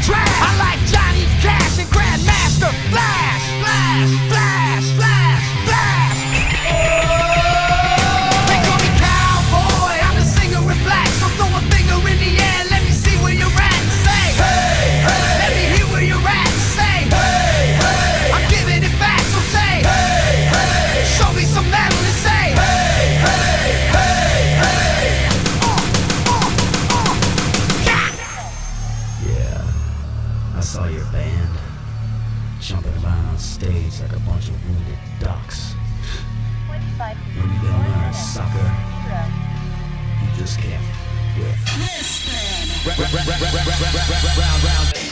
trash. I like Johnny Cash and Grandmaster Flash. Flash, flash, flash, flash. They call me cowboy, I'm the singer in black. So throw a finger in the air, let me see where you're at. Say, hey, hey. Let me hear where you're at. Say, hey, hey. I'm giving it back, so say, hey, hey. Show me some metal and say, hey, hey, hey, hey. Yeah, I saw your band jumping around on stage like a bunch of wounded ducks. When you gonna learn, sucker? You just can't quit. Listen. Round.